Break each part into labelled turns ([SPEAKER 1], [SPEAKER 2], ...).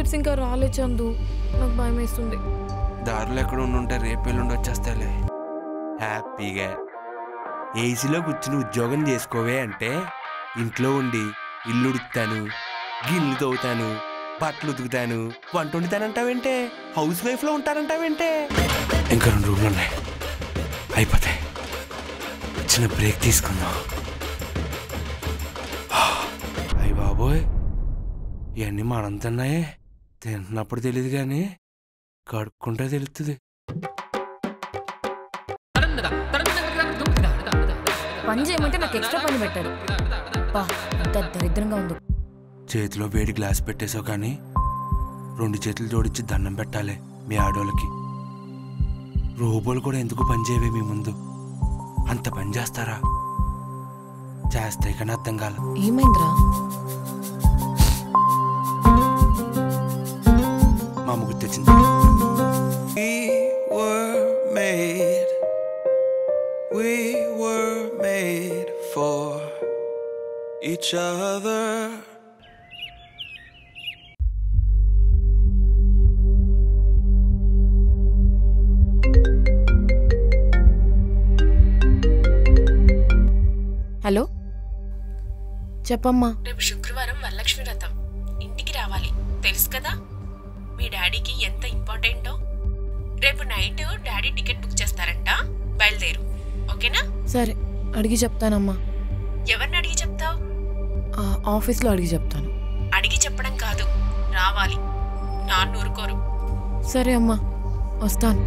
[SPEAKER 1] Periods ఇంకా రాలే చందు, నాకు భయం వేస్తుంది.
[SPEAKER 2] దారిలో ఎక్కడ ఉండుంటే రేపు ఎల్లుండి వచ్చేస్తాలే. హ్యాపీగా ఏసీలో కూర్చుని ఉద్యోగం చేసుకోవే అంటే ఇంట్లో ఉండి ఇల్లు ఉడుకుతాను, గిన్నెలు తవ్వుతాను, బట్టలు ఉతుకుతాను, వంట వండుతానంటావేంటే? హౌస్ వైఫ్లో ఉంటానంటావేంటే? ఇంకా 2 రూమ్లు ఉన్నాయి, అయిపోతాయి. చిన్న బ్రేక్ తీసుకుందాం. అయ్య బాబోయ్, ఇవన్నీ మనంతున్నాయే. తింటున్నప్పుడు తెలియదు కానీ కడుక్కుంటే తెలుస్తుంది.
[SPEAKER 1] పని చేయమంటే నాకు ఎక్స్ట్రా పని పెట్టారు. దరిద్రంగా ఉంది.
[SPEAKER 2] చేతిలో వేడి గ్లాస్ పెట్టేసావు కానీ 2 చేతులు జోడించి దండం పెట్టాలి మీ ఆడోళ్ళకి. రోబోలు కూడా ఎందుకు పని చేయవే మీ ముందు? అంత పని చేస్తారా? చేస్తాయి కానీ అర్థం కాల.
[SPEAKER 1] ఏమైందిరా?
[SPEAKER 2] మా ముగ్గురు తెచ్చింది. Each other.
[SPEAKER 1] హలో, చెప్పమ్మా.
[SPEAKER 3] రేపు శుక్రవారం వరలక్ష్మి వ్రతం, ఇంటికి రావాలి. తెలుసు కదా మీ డాడీకి ఎంత ఇంపార్టెంటో. రేపు నైట్ డాడీ టికెట్ బుక్ చేస్తారంట, బయలుదేరు. ఓకేనా?
[SPEAKER 1] సరే, అడిగి చెప్తానమ్మా.
[SPEAKER 3] ఎవరిని అడిగి చెప్తావు?
[SPEAKER 1] ఆఫీస్లో అడిగి చెప్తాను.
[SPEAKER 3] అడిగి చెప్పడం కాదు, రావాలి. నాన్న ఊరుకోరు.
[SPEAKER 1] సరే అమ్మా, వస్తాను.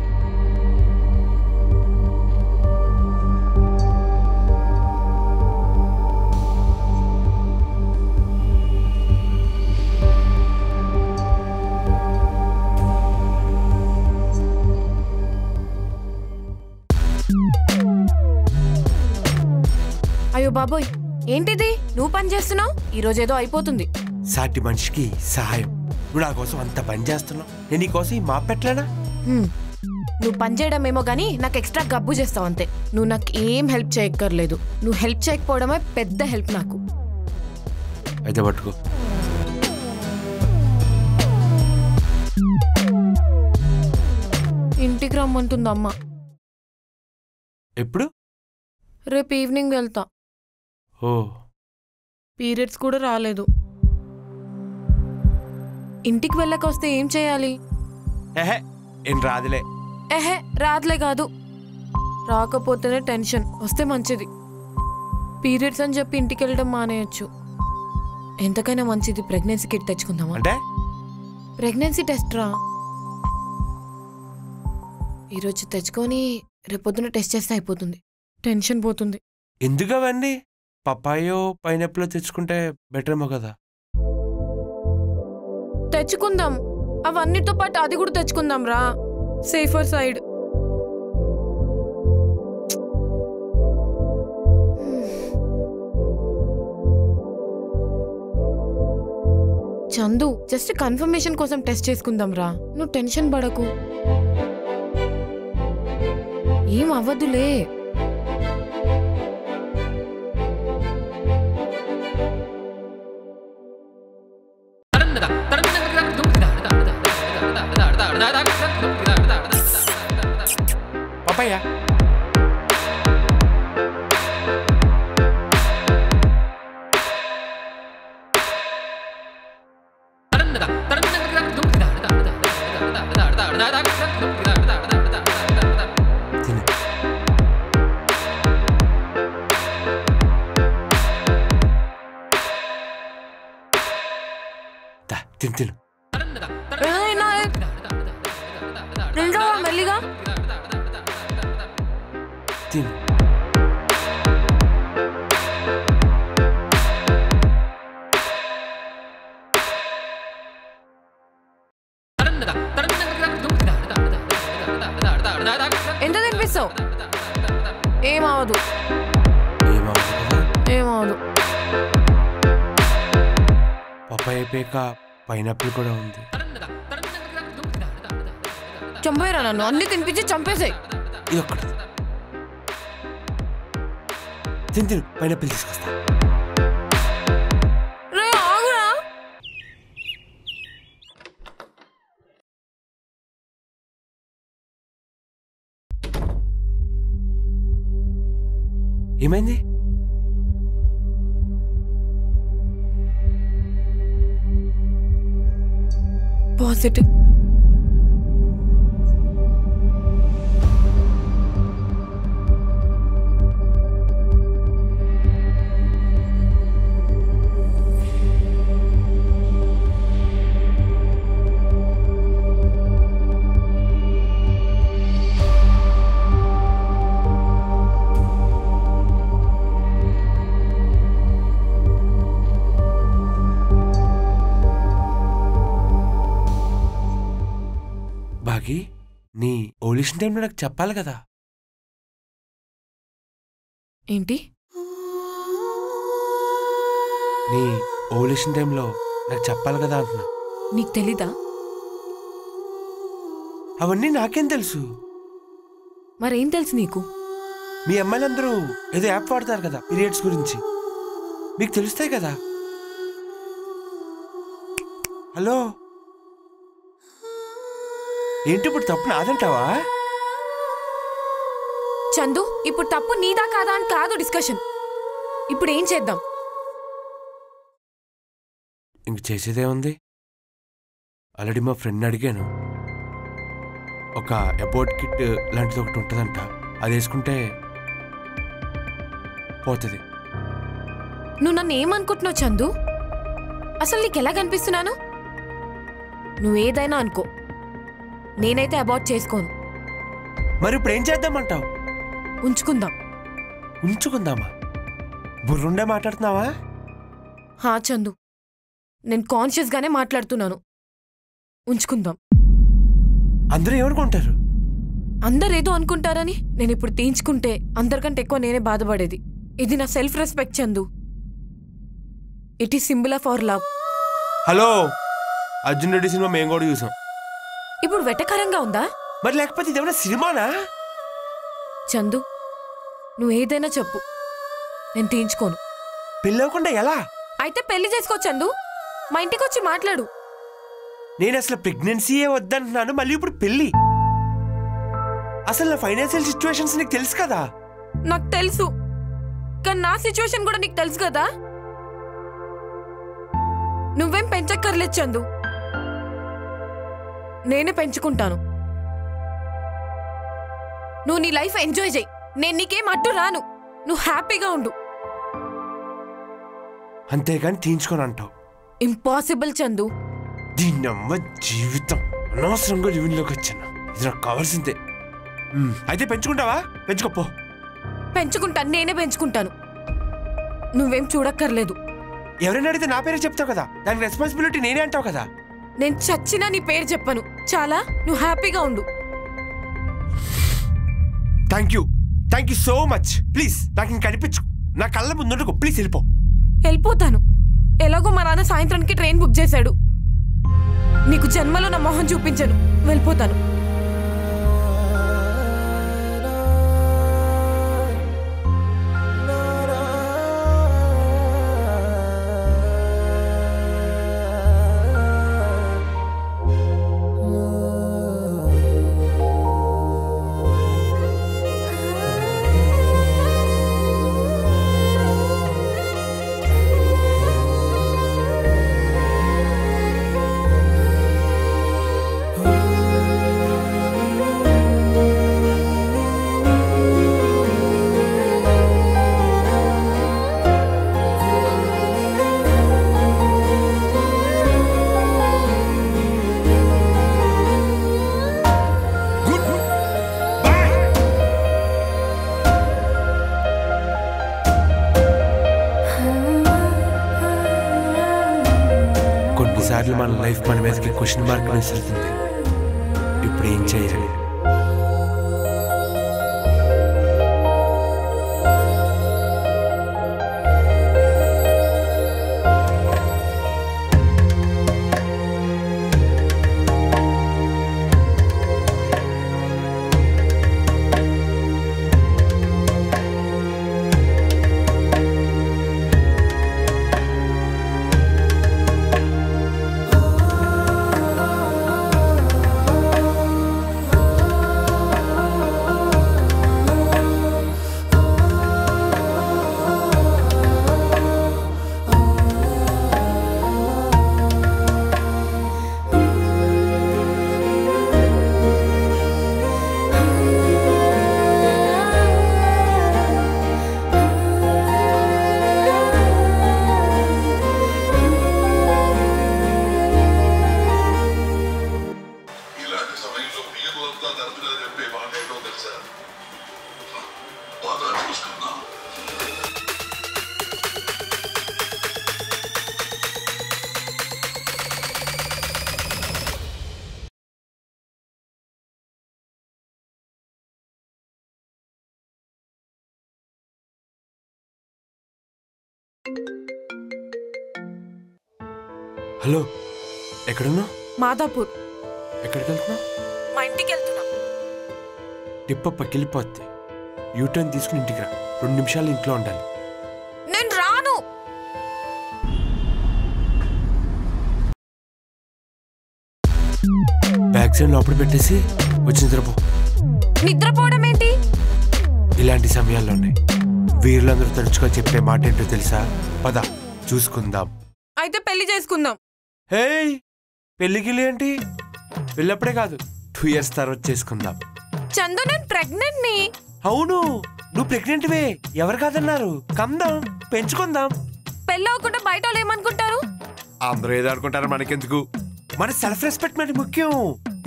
[SPEAKER 1] అయ్యో బాబోయ్, ఏంటిది? నువ్వు పని చేస్తున్నావు, ఈరోజు ఏదో అయిపోతుంది.
[SPEAKER 2] సాటి మనిషికి సహాయం. నువ్వు నా కోసం అంత పని చేస్తున్నావు, నేను నీ కోసం ఈ మాప్ పెట్టలేనా?
[SPEAKER 1] నువ్వు పని చేయడం ఏమో గానీ నాకు ఎక్స్ట్రా గబ్బు చేస్తావు అంతే. నువ్వు నాకు ఏం హెల్ప్ చేయక్కర్లేదు. నువ్వు హెల్ప్ చేయకపోవడమే పెద్ద హెల్ప్ నాకు.
[SPEAKER 2] అయితే పట్టుకో.
[SPEAKER 1] ఇంటికి రమ్మంటుంది అమ్మ.
[SPEAKER 2] ఎప్పుడు?
[SPEAKER 1] రేపు ఈవినింగ్ వెళ్తా.
[SPEAKER 2] ఓ,
[SPEAKER 1] పీరియడ్స్ కూడా రాలేదు. ఇంటికి వెళ్ళక వస్తే ఏం చేయాలి?
[SPEAKER 2] ఏం రాదులే.
[SPEAKER 1] రాదులే కాదు, రాకపోతేనే టెన్షన్. వస్తే మంచిది. పీరియడ్స్ అని చెప్పి ఇంటికి వెళ్ళడం మానేయచ్చు. ఎంతకైనా మంచిది ప్రెగ్నెన్సీ కిట్ తెచ్చుకుందామా?
[SPEAKER 2] అంటే
[SPEAKER 1] ప్రెగ్నెన్సీ టెస్ట్ రా. ఈరోజు తెచ్చుకొని రేపొద్దున టెస్ట్ చేస్తే అయిపోతుంది, టెన్షన్ పోతుంది.
[SPEAKER 2] ఎందుకు అవన్నీ? పప్పాయో పైనాపిల్ తెచ్చుకుంటే బెటర్ ఏమో కదా.
[SPEAKER 1] తెచ్చుకుందాం, అవన్నిటితో పాటు అది కూడా తెచ్చుకుందాం రా, safer side. Chandu, just confirmation కోసం టెస్ట్ చేసుకుందాం రా, నువ్వు టెన్షన్ పడకు. ఏం అవ్వదులే.
[SPEAKER 2] పప్పయ్య తిను.
[SPEAKER 1] మెల్లిగా
[SPEAKER 2] తిను.
[SPEAKER 1] ఎంత తినిపిస్తావు? ఏమవదు.
[SPEAKER 2] పప్పాయ అయిపోయాక పైనాపిల్ కూడా ఉంది.
[SPEAKER 1] చంపేరా నన్ను, అన్ని తినిపించి చంపేసాయి.
[SPEAKER 2] ఇది ఒక్కటి తిను, పైనాపిల్ తీసుకొస్తా. ఏమైంది?
[SPEAKER 1] పాజిటివ్.
[SPEAKER 2] బాగి, నీ ఓలిషన్ టైంలో నాకు చెప్పాలి కదా.
[SPEAKER 1] ఏంటి?
[SPEAKER 2] నీ ఓలిషన్ టైంలో నాకు చెప్పాలి కదా అంటున్నా.
[SPEAKER 1] నీకు తెలీదా?
[SPEAKER 2] అవన్నీ నాకేం తెలుసు.
[SPEAKER 1] మరేం తెలుసు నీకు?
[SPEAKER 2] మీ అమ్మాయిలందరూ ఏదో యాప్ వాడతారు కదా పీరియడ్స్ గురించి, మీకు తెలుస్తాయి కదా. హలో, ఏంటి ఇప్పుడు తప్పు నాదంటావా?
[SPEAKER 1] చందు, ఇప్పుడు తప్పు నీదా కాదా అని కాదు డిస్కషన్. ఇప్పుడు ఏం చేద్దాం?
[SPEAKER 2] ఇంక చేసేదేముంది? ఆల్రెడీ మా ఫ్రెండ్ అడిగాను, ఒక అబౌట్ కిట్ లాంటిది ఒకటి ఉంటుందంట, అది వేసుకుంటే పోతుంది.
[SPEAKER 1] నువ్వు నన్ను ఏమనుకుంటున్నావు చందు? అసలు నీకు ఎలా కనిపిస్తున్నాను? నువ్వేదైనా అనుకో, నేనైతే అబార్ట్ చేసుకోను.
[SPEAKER 2] మరి ఇప్పుడు ఏం చేద్దామంటావు?
[SPEAKER 1] ఉంచుకుందాం.
[SPEAKER 2] ఉంచుకుందామా? బుర్రుండే మాట్లాడుతున్నావా?
[SPEAKER 1] హా చందు, నేను కాన్షియస్గానే మాట్లాడుతున్నాను. ఉంచుకుందాం.
[SPEAKER 2] అందరూ ఏమనుకుంటారు?
[SPEAKER 1] అందరేదో అనుకుంటారని నేను ఇప్పుడు తీయించుకుంటే అందరికంటే ఎక్కువ నేనే బాధపడేది. ఇది నా self respect Chandu. It is symbol of our love.
[SPEAKER 2] Hello, Arjun Reddy cinema మేము కూడా చూసాం.
[SPEAKER 1] ఇప్పుడు వెటకరంగా ఉందా?
[SPEAKER 2] మరి లేకపోతే ఇదేమన్నా సినిమానా?
[SPEAKER 1] చందు, నువ్వు ఏదైనా చెప్పు, నేను తీయించుకోను.
[SPEAKER 2] పెళ్ళవకుండా ఎలా?
[SPEAKER 1] అయితే పెళ్లి చేసుకో చందు. మా ఇంటికి వచ్చి మాట్లాడు.
[SPEAKER 2] నేను అసలు ప్రెగ్నెన్సీయే వద్దంటున్నాను, మళ్ళీ ఇప్పుడు పెళ్ళి. అసలు నా ఫైనాన్షియల్ సిచ్యువేషన్స్ నీకు తెలుసు కదా.
[SPEAKER 1] నాకు తెలుసు, కానీ నా సిచ్యువేషన్ కూడా నీకు తెలుసు కదా. నువ్వేం పెంచక్కర్లేదు చందు, నేనే పెంచుకుంటాను. నువ్వు నీ లైఫ్ ఎంజాయ్ చేయి, నేను నీకేం అడ్డు రాను. నువ్వు హ్యాపీగా ఉండు.
[SPEAKER 2] అంతేగాని తీయించుకొని అంటావు?
[SPEAKER 1] ఇంపాసిబుల్ చందు.
[SPEAKER 2] దీన్నమ్మ జీవితం అనవసరంగా లివిన్లోకి వచ్చాను. ఇది నాకు కావాల్సిందే. అయితే పెంచుకుంటావా? పెంచుకోపో.
[SPEAKER 1] పెంచుకుంటాను, నేనే పెంచుకుంటాను. నువ్వేం చూడక్కర్లేదు.
[SPEAKER 2] ఎవరైనా అడిగితే నా పేరే చెప్తావు కదా, దానికి రెస్పాన్సిబిలిటీ నేనే అంటావు కదా.
[SPEAKER 1] నేను చచ్చినా నీ పేరు చెప్పను. చాలా, నువ్వు హ్యాపీగా ఉండు.
[SPEAKER 2] Thank you so much. Please నాకు ఇంక కనిపించు, నా కళ్ళ ముందుండకు. ప్లీజ్ వెళ్ళిపో.
[SPEAKER 1] వెళ్ళిపోతాను. ఎలాగో మా నాన్న సాయంత్రానికి ట్రైన్ బుక్ చేశాడు. నీకు జన్మలో నా మొహం చూపించను. వెళ్ళిపోతాను.
[SPEAKER 2] కొన్నిసార్లు మన లైఫ్ మన మీదకి క్వశ్చన్ మార్క్ విసురుతుంది. ఇప్పుడు ఏం చేయాలి? హలో, ఎక్కడున్నావు?
[SPEAKER 1] మాదాపూర్.
[SPEAKER 2] ఎక్కడికి వెళ్తున్నావు?
[SPEAKER 1] మా ఇంటికి వెళ్తున్నా.
[SPEAKER 2] టిప్ప పక్కిలిపోద్ది. యూటర్న్ తీసుకుని ఇంటికి రా. 2 నిమిషాలు ఇంట్లో ఉండాలి.
[SPEAKER 1] నేను రాను.
[SPEAKER 2] బ్యాగ్ సైడ్ లోపల పెట్టేసి వచ్చి నిద్రపో.
[SPEAKER 1] నిద్రపోవడం ఏంటి?
[SPEAKER 2] ఇలాంటి సమయాల్లోనే వీరులందరూ తరచుగా చెప్పే మాట ఏంటో తెలుసా? పద చూసుకుందాం.
[SPEAKER 1] అయితే పెళ్లి చేసుకుందాం.
[SPEAKER 2] హే, పెళ్ళికి ఏంటి? పెళ్ళప్పుడే కాదు, 2 years తర్వాత చేసుకుందాం.
[SPEAKER 1] చందు, నేను ప్రెగ్నెంట్ ని.
[SPEAKER 2] అవును, నువ్వు ప్రెగ్నెంట్వే. ఎవరు కాదన్నారు? కందాం, పెంచుకుందాం.
[SPEAKER 1] పెళ్ళి అవ్వకుండా బయట వాళ్ళు ఏమనుకుంటారు?
[SPEAKER 2] అందరూ ఏదో అనుకుంటారు, మనకెందుకు? మన సెల్ఫ్ రెస్పెక్ట్ మనకి ముఖ్యం.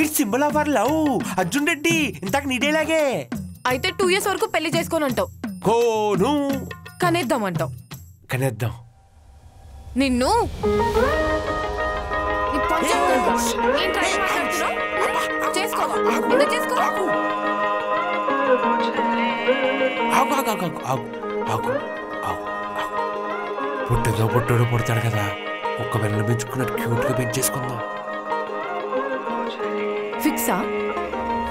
[SPEAKER 2] It's symbol of our love. Arjun Reddy ఇంతకు నీడేలాగే.
[SPEAKER 1] అయితే 2 years వరకు పెళ్లి చేసుకోనంటావు.
[SPEAKER 2] కోను
[SPEAKER 1] కనేద్దామంటావు.
[SPEAKER 2] కనేద్దాం.
[SPEAKER 1] నిన్ను చేసుకోవా? ఎందుకు చేసుకోవా?
[SPEAKER 2] పుట్టదో పుట్టోడు పుడతాడు కదా, ఒక్క వెన్న పెంచుకున్నట్టు క్యూట్ గా పెంచేసుకుందాం.
[SPEAKER 1] ఫిక్సా?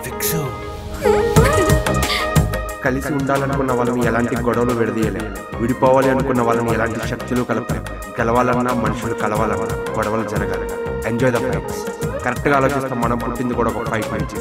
[SPEAKER 2] ఫిక్స్.
[SPEAKER 4] కలిసి ఉండాలనుకున్న వాళ్ళని ఎలాంటి గొడవలు విడదీయలేం. విడిపోవాలి అనుకున్న వాళ్ళని ఎలాంటి శక్తులు కలపలేం. గెలవాలన్నా మనుషులు కలవాలన్నా గొడవలు జరగాలి. Enjoy the fights. కరెక్ట్గా ఆలోచిస్తాం. మనం పుట్టింది కూడా ఒక ఫైట్ నుంచి.